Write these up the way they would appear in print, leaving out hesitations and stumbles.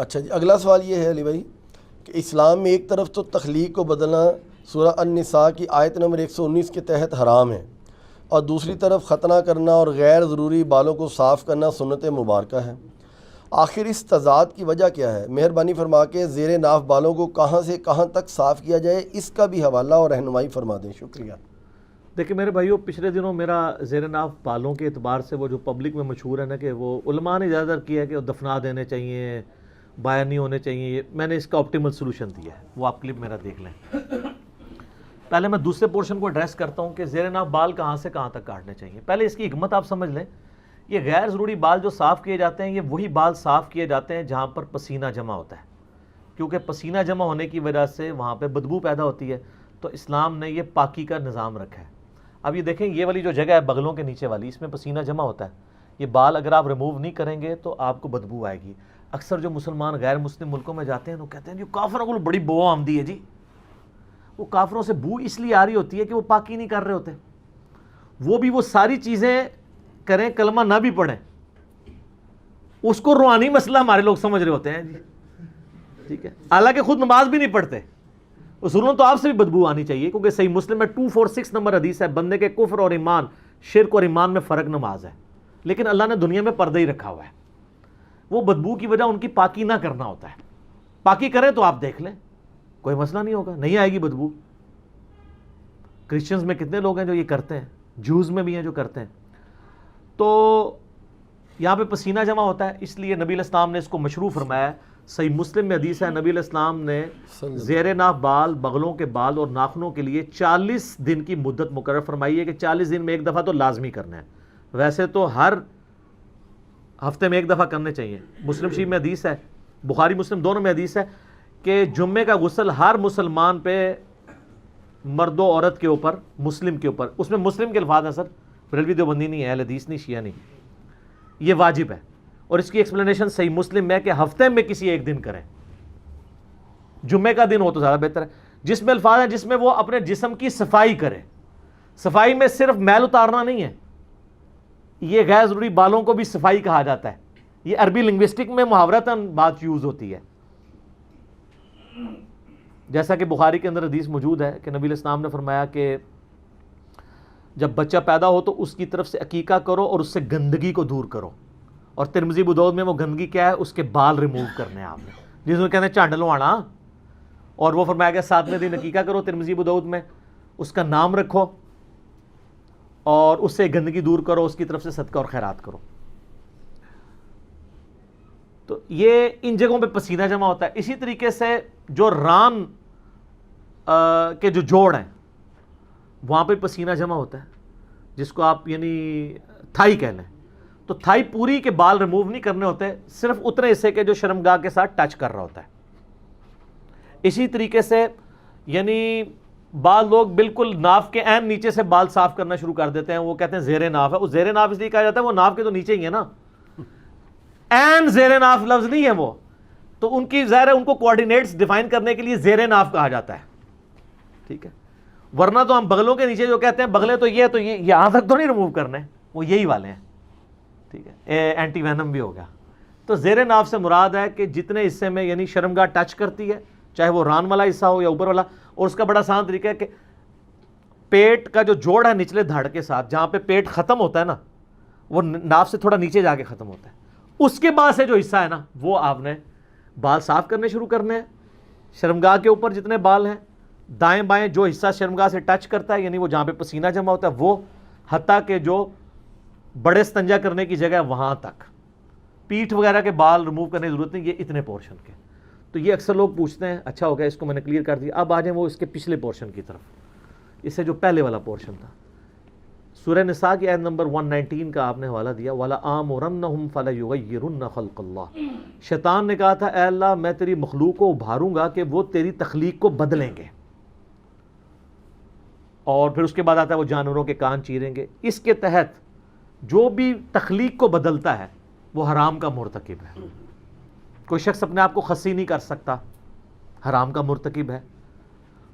اچھا جی، اگلا سوال یہ ہے علی بھائی کہ اسلام میں ایک طرف تو تخلیق کو بدلنا سورہ النساء کی آیت نمبر 119 کے تحت حرام ہے، اور دوسری طرف ختنہ کرنا اور غیر ضروری بالوں کو صاف کرنا سنت مبارکہ ہے۔ آخر اس تضاد کی وجہ کیا ہے؟ مہربانی فرما کے زیر ناف بالوں کو کہاں سے کہاں تک صاف کیا جائے، اس کا بھی حوالہ اور رہنمائی فرما دیں، شکریہ۔ دیکھیں میرے بھائیو، پچھلے دنوں میرا زیر ناف بالوں کے اعتبار سے وہ جو پبلک میں مشہور ہے نا کہ وہ علماء نے اجازت کی ہے کہ وہ دفنا دینے چاہیے، باہر نہیں ہونے چاہیے، میں نے اس کا آپٹیمل سولوشن دیا ہے، وہ آپ کلپ میرا دیکھ لیں۔ پہلے میں دوسرے پورشن کو ایڈریس کرتا ہوں کہ زیر ناف بال کہاں سے کہاں تک کاٹنے چاہیے۔ پہلے اس کی حکمت آپ سمجھ لیں، یہ غیر ضروری بال جو صاف کیے جاتے ہیں، یہ وہی بال صاف کیے جاتے ہیں جہاں پر پسینہ جمع ہوتا ہے، کیونکہ پسینہ جمع ہونے کی وجہ سے وہاں پہ بدبو پیدا ہوتی ہے، تو اسلام نے یہ پاکی کا نظام رکھا ہے۔ اب یہ دیکھیں، یہ والی جو جگہ ہے بغلوں کے نیچے والی، اس میں پسینہ جمع ہوتا ہے، یہ بال اگر آپ ریموو نہیں کریں گے تو آپ کو بدبو آئے گی۔ اکثر جو مسلمان غیر مسلم ملکوں میں جاتے ہیں وہ کہتے ہیں جو کافروں کو بڑی بو آمدی ہے جی، وہ کافروں سے بو اس لیے آ رہی ہوتی ہے کہ وہ پاکی نہیں کر رہے ہوتے، وہ بھی وہ ساری چیزیں کریں، کلمہ نہ بھی پڑھیں، اس کو روحانی مسئلہ ہمارے لوگ سمجھ رہے ہوتے ہیں جی، ٹھیک ہے، حالانکہ خود نماز بھی نہیں پڑھتے۔ اصولوں تو آپ سے بھی بدبو آنی چاہیے، کیونکہ صحیح مسلم میں 246 نمبر حدیث ہے، بندے کے کفر اور ایمان، شرک اور ایمان میں فرق نماز ہے، لیکن اللہ نے دنیا میں پردہ ہی رکھا ہوا ہے، وہ بدبو کی وجہ ان کی پاکی نہ کرنا ہوتا ہے۔ پاکی کریں تو آپ دیکھ لیں، کوئی مسئلہ نہیں ہوگا، نہیں آئے گی بدبو۔ کرسچنز میں کتنے لوگ ہیں جو یہ کرتے ہیں، جوز میں بھی ہیں جو کرتے ہیں۔ تو یہاں پہ پسینہ جمع ہوتا ہے، اس لیے نبی علیہ السلام نے اس کو مشروع فرمایا ہے۔ صحیح مسلم میں حدیث ہے، نبی علیہ السلام نے زیر ناف بال، بغلوں کے بال اور ناخنوں کے لیے 40 دن کی مدت مقرر فرمائی ہے کہ 40 دن میں ایک دفعہ تو لازمی کرنا ہے، ویسے تو ہر ہفتے میں ایک دفعہ کرنے چاہیے۔ مسلم شریف میں حدیث ہے، بخاری مسلم دونوں میں حدیث ہے کہ جمعے کا غسل ہر مسلمان پہ، مرد و عورت کے اوپر، مسلم کے اوپر، اس میں مسلم کے الفاظ ہیں سر، بریلوی دیوبندی نہیں ہے، اہل حدیث نہیں، شیعہ نہیں، یہ واجب ہے، اور اس کی ایکسپلینیشن صحیح مسلم میں کہ ہفتے میں کسی ایک دن کریں، جمعے کا دن ہو تو زیادہ بہتر ہے، جس میں الفاظ ہیں جس میں وہ اپنے جسم کی صفائی کرے۔ صفائی میں صرف میل اتارنا نہیں ہے، یہ غیر ضروری بالوں کو بھی صفائی کہا جاتا ہے، یہ عربی لنگوسٹک میں محاورتاً بات یوز ہوتی ہے۔ جیسا کہ بخاری کے اندر حدیث موجود ہے کہ نبی علیہ السلام نے فرمایا کہ جب بچہ پیدا ہو تو اس کی طرف سے عقیقہ کرو اور اس سے گندگی کو دور کرو، اور ترمذی ابو داؤد میں وہ گندگی کیا ہے، اس کے بال ریموو کرنے ہیں آپ نے، جس میں کہتے ہیں چانڈ لوانا، اور وہ فرمایا کہ 7ویں دن عقیقہ کرو، ترمذی ابو داؤد میں، اس کا نام رکھو اور اس سے گندگی دور کرو، اس کی طرف سے صدقہ اور خیرات کرو۔ تو یہ ان جگہوں پہ پسینہ جمع ہوتا ہے۔ اسی طریقے سے جو ران کے جو جوڑ ہیں وہاں پہ پسینہ جمع ہوتا ہے، جس کو آپ یعنی تھائی کہہ لیں، تو تھائی پوری کے بال ریموو نہیں کرنے ہوتے، صرف اتنے حصے کے جو شرمگاہ کے ساتھ ٹچ کر رہا ہوتا ہے۔ اسی طریقے سے یعنی بعض لوگ بالکل ناف کے عین نیچے سے بال صاف کرنا شروع کر دیتے ہیں، وہ کہتے ہیں زیر ناف ہے، وہ زیر ناف اس لیے کہا جاتا ہے وہ ناف کے تو نیچے ہی ہے نا، عین زیر ناف لفظ نہیں ہے وہ، تو ان کی ظاہر ہے ان کو کوارڈینیٹس ڈیفائن کرنے کے لیے زیر ناف کہا جاتا ہے، ٹھیک ہے، ورنہ تو ہم بغلوں کے نیچے جو کہتے ہیں بغلے تو یہ یہاں تک تو نہیں ریموو کرنے، وہ یہی والے ہیں، ٹھیک ہے، اینٹی وینم بھی ہو گیا۔ تو زیر ناف سے مراد ہے کہ جتنے حصے میں یعنی شرمگاہ ٹچ کرتی ہے، چاہے وہ ران والا حصہ ہو یا اوپر والا، اور اس کا بڑا آسان طریقہ ہے کہ پیٹ کا جو جوڑ ہے نچلے دھڑ کے ساتھ، جہاں پہ پیٹ ختم ہوتا ہے نا، وہ ناف سے تھوڑا نیچے جا کے ختم ہوتا ہے، اس کے بعد سے جو حصہ ہے نا وہ آپ نے بال صاف کرنے شروع کرنے ہیں۔ شرمگاہ کے اوپر جتنے بال ہیں، دائیں بائیں جو حصہ شرمگاہ سے ٹچ کرتا ہے، یعنی وہ جہاں پہ پسینہ جمع ہوتا ہے، وہ حتیٰ کہ جو بڑے استنجا کرنے کی جگہ ہے وہاں تک، پیٹھ وغیرہ کے بال ریموو کرنے کی ضرورت نہیں، یہ اتنے پورشن کے۔ تو یہ اکثر لوگ پوچھتے ہیں، اچھا ہو گیا اس کو میں نے کلیئر کر دیا، اب آ جائیں وہ اس کے پچھلے پورشن کی طرف، اس سے جو پہلے والا پورشن تھا۔ سورہ نساء کی آیت نمبر 119 کا آپ نے حوالہ دیا، وَلَآمُرَنَّهُمْ فَلَيُغَيِّرُنَّ خَلْقَ اللَّهِ، شیطان نے کہا تھا اے اللہ میں تیری مخلوق کو ابھاروں گا کہ وہ تیری تخلیق کو بدلیں گے، اور پھر اس کے بعد آتا ہے وہ جانوروں کے کان چیریں گے۔ اس کے تحت جو بھی تخلیق کو بدلتا ہے وہ حرام کا مرتکب ہے۔ کوئی شخص اپنے آپ کو خصی نہیں کر سکتا، حرام کا مرتکب ہے۔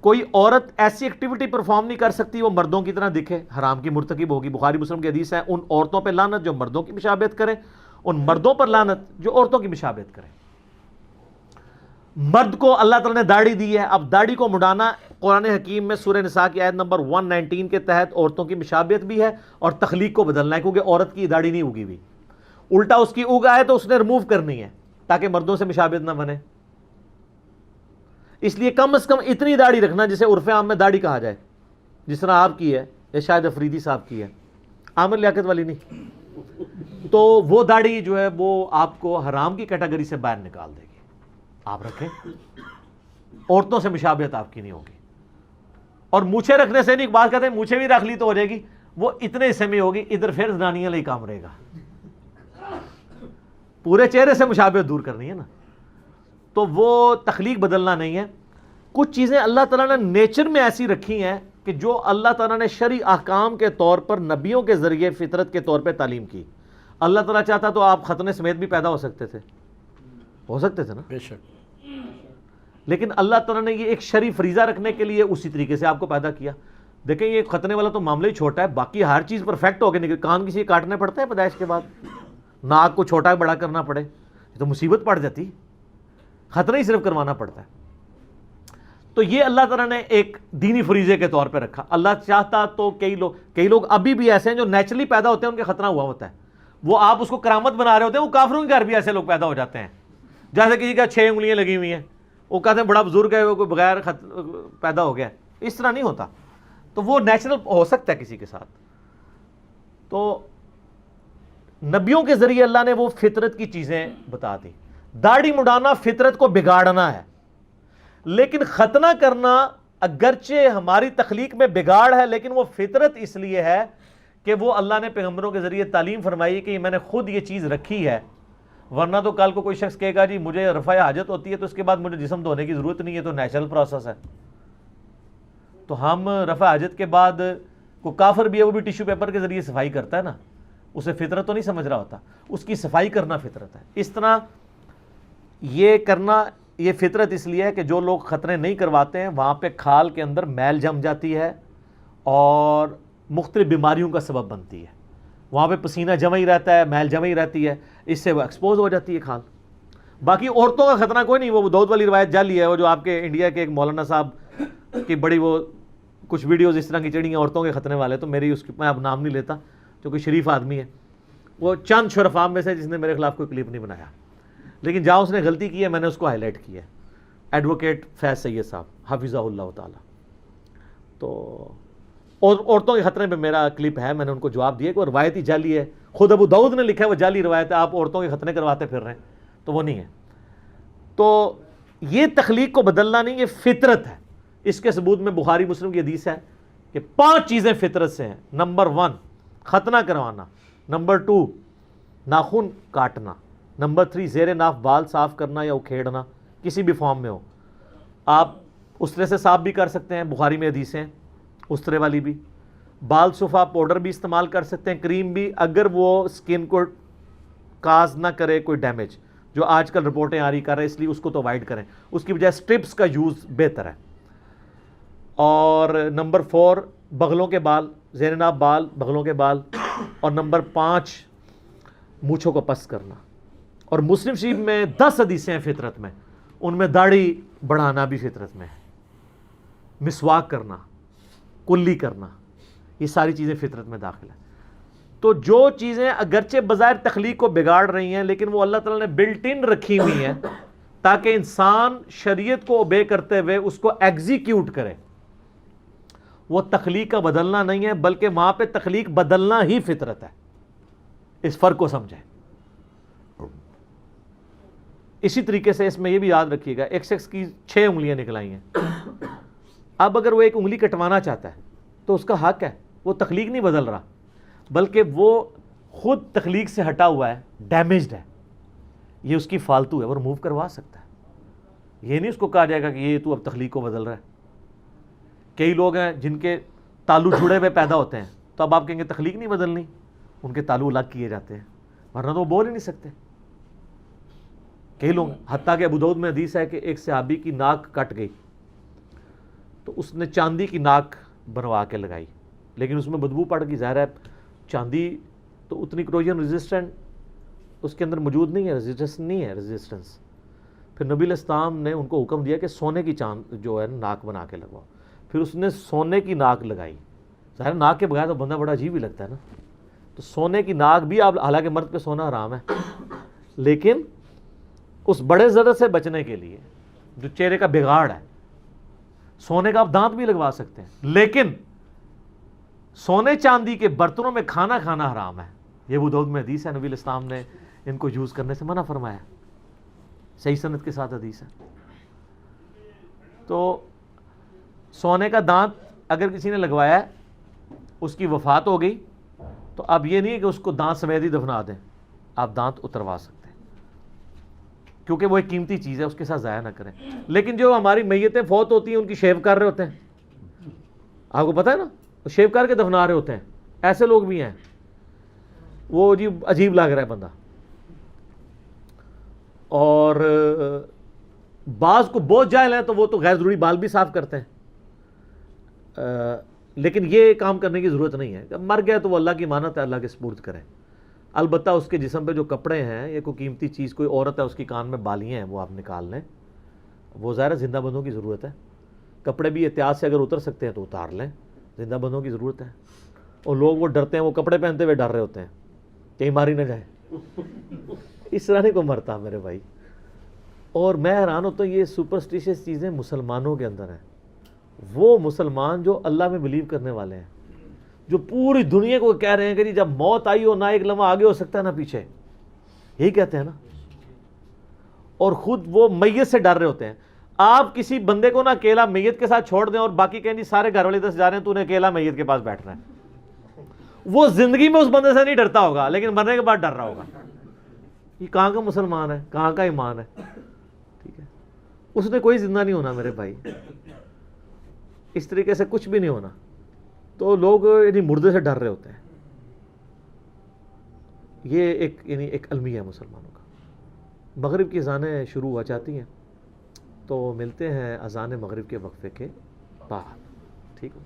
کوئی عورت ایسی ایکٹیویٹی پرفارم نہیں کر سکتی وہ مردوں کی طرح دکھے، حرام کی مرتکب ہوگی۔ بخاری مسلم کی حدیث ہے، ان عورتوں پہ لعنت جو مردوں کی مشابہت کریں، ان مردوں پر لعنت جو عورتوں کی مشابہت کریں۔ مرد کو اللہ تعالیٰ نے داڑھی دی ہے. اب داڑھی کو مڈانا قرآن حکیم میں سورہ نساء کی آیت نمبر 119 کے تحت عورتوں کی مشابہت بھی ہے اور تخلیق کو بدلنا ہے, کیونکہ عورت کی داڑھی نہیں اگی ہوئی, الٹا اس کی اگا ہے تو اس نے ریموو کرنی ہے تاکہ مردوں سے مشابہت نہ بنے. اس لیے کم از کم اتنی داڑھی رکھنا جسے عرف عام میں داڑھی کہا جائے, جس طرح آپ کی ہے یا شاید افریدی صاحب کی ہے, عامر لیاقت والی نہیں. تو وہ داڑھی جو ہے وہ آپ کو حرام کی کیٹیگری سے باہر نکال دے گی. آپ رکھیں, عورتوں سے مشابہت آپ کی نہیں ہوگی. اور مونچھیں رکھنے سے نہیں, بات کہتے ہیں مونچھیں بھی رکھ لی تو ہو جائے گی, وہ اتنے حصے میں ہوگی, ادھر پھر زنانیاں لئی کام رہے گا. پورے چہرے سے مشابہت دور کرنی ہے نا. تو وہ تخلیق بدلنا نہیں ہے. کچھ چیزیں اللہ تعالیٰ نے نیچر میں ایسی رکھی ہیں کہ جو اللہ تعالیٰ نے شرعی احکام کے طور پر نبیوں کے ذریعے فطرت کے طور پہ تعلیم کی. اللہ تعالیٰ چاہتا تو آپ ختنے سمیت بھی پیدا ہو سکتے تھے نا, بے شک. لیکن اللہ تعالیٰ نے یہ ایک شرعی فریضہ رکھنے کے لیے اسی طریقے سے آپ کو پیدا کیا. دیکھیں یہ ختنے والا تو معاملہ ہی چھوٹا ہے, باقی ہر چیز پرفیکٹ ہو کے نکل. کان کسی کاٹنے پڑتے ہیں پیدائش کے بعد, ناک کو چھوٹا بڑا کرنا پڑے, یہ تو مصیبت پڑ جاتی. ختنہ ہی صرف کروانا پڑتا ہے. تو یہ اللہ تعالیٰ نے ایک دینی فریضے کے طور پہ رکھا. اللہ چاہتا تو کئی لوگ ابھی بھی ایسے ہیں جو نیچرلی پیدا ہوتے ہیں, ان کے ختنہ ہوا ہوتا ہے, وہ آپ اس کو کرامت بنا رہے ہوتے ہیں. وہ کافروں کے گھر بھی ایسے لوگ پیدا ہو جاتے ہیں, جیسے کسی کا 6 انگلیاں لگی ہوئی ہیں, وہ کہتے ہیں بڑا بزرگ ہے, وہ کوئی بغیر پیدا ہو گیا. اس طرح نہیں ہوتا. تو وہ نیچرل ہو سکتا ہے کسی کے ساتھ. تو نبیوں کے ذریعے اللہ نے وہ فطرت کی چیزیں بتا دی. داڑھی مڈانا فطرت کو بگاڑنا ہے, لیکن ختنہ کرنا اگرچہ ہماری تخلیق میں بگاڑ ہے, لیکن وہ فطرت اس لیے ہے کہ وہ اللہ نے پیغمبروں کے ذریعے تعلیم فرمائی کہ میں نے خود یہ چیز رکھی ہے. ورنہ تو کل کو کوئی شخص کہے گا جی مجھے رفع حاجت ہوتی ہے تو اس کے بعد مجھے جسم دھونے کی ضرورت نہیں ہے, تو نیچرل پروسیس ہے. تو ہم رفع حاجت کے بعد کوئی کافر بھی ہے, وہ بھی ٹیشو پیپر کے ذریعے صفائی کرتا ہے نا, اسے فطرت تو نہیں سمجھ رہا ہوتا, اس کی صفائی کرنا فطرت ہے. اس طرح یہ کرنا یہ فطرت اس لیے ہے کہ جو لوگ ختنے نہیں کرواتے ہیں وہاں پہ کھال کے اندر میل جم جاتی ہے اور مختلف بیماریوں کا سبب بنتی ہے. وہاں پہ پسینہ جمع ہی رہتا ہے, میل جمع ہی رہتی ہے, اس سے وہ ایکسپوز ہو جاتی ہے کھال. باقی عورتوں کا خطرہ کوئی نہیں, وہ دودھ والی روایت جعلی ہے. وہ جو آپ کے انڈیا کے ایک مولانا صاحب کی بڑی وہ کچھ ویڈیوز اس طرح کی چڑھی ہیں عورتوں کے ختنے والے, تو میری اس کی میں اب نام نہیں لیتا, جو کوئی شریف آدمی ہے, وہ چند شرفاء میں سے جس نے میرے خلاف کوئی کلپ نہیں بنایا, لیکن جہاں اس نے غلطی کی ہے میں نے اس کو ہائی لائٹ کیا ہے. ایڈوکیٹ فیض سید صاحب حفظہ اللہ تعالی. تو اور عورتوں کے خطرے پہ میرا کلپ ہے, میں نے ان کو جواب دیا کہ وہ روایت ہی جعلی ہے. خود ابو داؤد نے لکھا ہے وہ جعلی روایت ہے, آپ عورتوں کے خطرے کرواتے پھر رہے ہیں, تو وہ نہیں ہے. تو یہ تخلیق کو بدلنا نہیں, یہ فطرت ہے. اس کے ثبوت میں بخاری مسلم کی حدیث ہے کہ 5 چیزیں فطرت سے ہیں. نمبر 1 ختنہ کروانا, نمبر 2 ناخن کاٹنا, نمبر 3 زیر ناف بال صاف کرنا یا اکھیڑنا کسی بھی فارم میں ہو. آپ استرے سے صاف بھی کر سکتے ہیں, بخاری میں حدیثیں استرے والی بھی. بال صفا پاؤڈر بھی استعمال کر سکتے ہیں, کریم بھی, اگر وہ سکن کو کاز نہ کرے کوئی ڈیمیج, جو آج کل رپورٹیں آ رہی کر رہے ہیں, اس لیے اس کو تو اوائڈ کریں. اس کی بجائے سٹرپس کا یوز بہتر ہے. اور نمبر 4 بغلوں کے بال, زیر ناف بال, بغلوں کے بال. اور نمبر 5 مونچھوں کو پس کرنا. اور مسلم شریف میں 10 حدیثیں ہیں فطرت میں, ان میں داڑھی بڑھانا بھی فطرت میں ہے, مسواک کرنا, کلی کرنا, یہ ساری چیزیں فطرت میں داخل ہیں. تو جو چیزیں اگرچہ بظاہر تخلیق کو بگاڑ رہی ہیں, لیکن وہ اللہ تعالیٰ نے بلٹ ان رکھی ہوئی ہیں تاکہ انسان شریعت کو اوبے کرتے ہوئے اس کو ایگزیکیوٹ کرے. وہ تخلیق کا بدلنا نہیں ہے, بلکہ وہاں پہ تخلیق بدلنا ہی فطرت ہے. اس فرق کو سمجھیں. اسی طریقے سے اس میں یہ بھی یاد رکھیے گا, ایک شخص کی 6 انگلیاں نکل آئی ہیں. اب اگر وہ ایک انگلی کٹوانا چاہتا ہے تو اس کا حق ہے, وہ تخلیق نہیں بدل رہا, بلکہ وہ خود تخلیق سے ہٹا ہوا ہے, ڈیمیجڈ ہے, یہ اس کی فالتو ہے, وہ ریموو کروا سکتا ہے. یہ نہیں اس کو کہا جائے گا کہ یہ تو اب تخلیق کو بدل رہا ہے. کئی لوگ ہیں جن کے تالو جڑے ہوئے پیدا ہوتے ہیں, تو اب آپ کہیں گے تخلیق نہیں بدلنی, ان کے تالو الگ کیے جاتے ہیں, ورنہ تو وہ بول ہی نہیں سکتے. کئی لوگ, حتیٰ کہ ابو داؤد میں حدیث ہے کہ ایک صحابی کی ناک کٹ گئی تو اس نے چاندی کی ناک بنوا کے لگائی, لیکن اس میں بدبو پڑ گئی. ظاہر ہے چاندی تو اتنی کروجن ریزسٹنٹ اس کے اندر موجود نہیں ہے, ریزسٹنس نہیں ہے, ریزسٹنس پھر نبی علیہ السلام نے ان کو حکم دیا کہ سونے کی چاند جو ہے ناک بنا کے لگواؤ. پھر اس نے سونے کی ناک لگائی. ظاہر ناک کے بغیر تو بندہ بڑا عجیب ہی لگتا ہے نا. تو سونے کی ناک بھی آپ, حالانکہ مرد پہ سونا حرام ہے, لیکن اس بڑے ضرر سے بچنے کے لیے جو چہرے کا بگاڑ ہے, سونے کا آپ دانت بھی لگوا سکتے ہیں, لیکن سونے چاندی کے برتنوں میں کھانا کھانا حرام ہے. یہ ابو داؤد میں حدیث ہے, نبی علیہ السلام نے ان کو یوز کرنے سے منع فرمایا, صحیح سند کے ساتھ حدیث ہے. تو سونے کا دانت اگر کسی نے لگوایا ہے, اس کی وفات ہو گئی, تو اب یہ نہیں ہے کہ اس کو دانت سمیت ہی دفنا دیں, آپ دانت اتروا سکتے ہیں, کیونکہ وہ ایک قیمتی چیز ہے, اس کے ساتھ ضائع نہ کریں. لیکن جو ہماری میتیں فوت ہوتی ہیں ان کی شیو کر رہے ہوتے ہیں, آپ کو پتہ ہے نا, وہ شیو کر کے دفنا رہے ہوتے ہیں, ایسے لوگ بھی ہیں. وہ عجیب لگ رہا ہے بندہ. اور بعض کو بہت جاہل ہیں تو وہ تو غیر ضروری بال بھی صاف کرتے ہیں, لیکن یہ کام کرنے کی ضرورت نہیں ہے. جب مر گیا تو وہ اللہ کی امانت ہے, اللہ کے سپرد کریں. البتہ اس کے جسم پہ جو کپڑے ہیں, یہ کوئی قیمتی چیز, کوئی عورت ہے اس کی کان میں بالیاں ہیں, وہ آپ نکال لیں. وہ ظاہر زندہ بندوں کی ضرورت ہے. کپڑے بھی احتیاط سے اگر اتر سکتے ہیں تو اتار لیں, زندہ بندوں کی ضرورت ہے. اور لوگ وہ ڈرتے ہیں, وہ کپڑے پہنتے ہوئے ڈر رہے ہوتے ہیں کہیں ماری نہ جائے. اس طرح نہیں کو مرتا میرے بھائی. اور میں حیران ہوتا ہوں, یہ سپرسٹیشیس چیزیں مسلمانوں کے اندر ہیں. وہ مسلمان جو اللہ میں بلیو کرنے والے ہیں, جو پوری دنیا کو کہہ رہے ہیں کہ جب موت آئی ہو, نہ ایک لمحہ آگے ہو سکتا ہے نہ پیچھے, یہی کہتے ہیں نا. اور خود وہ میت سے ڈر رہے ہوتے ہیں. آپ کسی بندے کو نہ اکیلا میت کے ساتھ چھوڑ دیں اور باقی کہیں سارے گھر والے ادھر سے جا رہے ہیں, تو انہیں اکیلا میت کے پاس بیٹھنا ہے. وہ زندگی میں اس بندے سے نہیں ڈرتا ہوگا, لیکن مرنے کے بعد ڈر رہا ہوگا. یہ کہاں کا مسلمان ہے, کہاں کا ایمان ہے. ٹھیک ہے, اس نے کوئی زندہ نہیں ہونا میرے بھائی, اس طریقے سے کچھ بھی نہیں ہونا. تو لوگ یعنی مردے سے ڈر رہے ہوتے ہیں. یہ ایک المیہ ہے مسلمانوں کا. مغرب کی اذانیں شروع ہو جاتی ہیں, تو ملتے ہیں اذان مغرب کے وقفے کے بعد. ٹھیک ہے.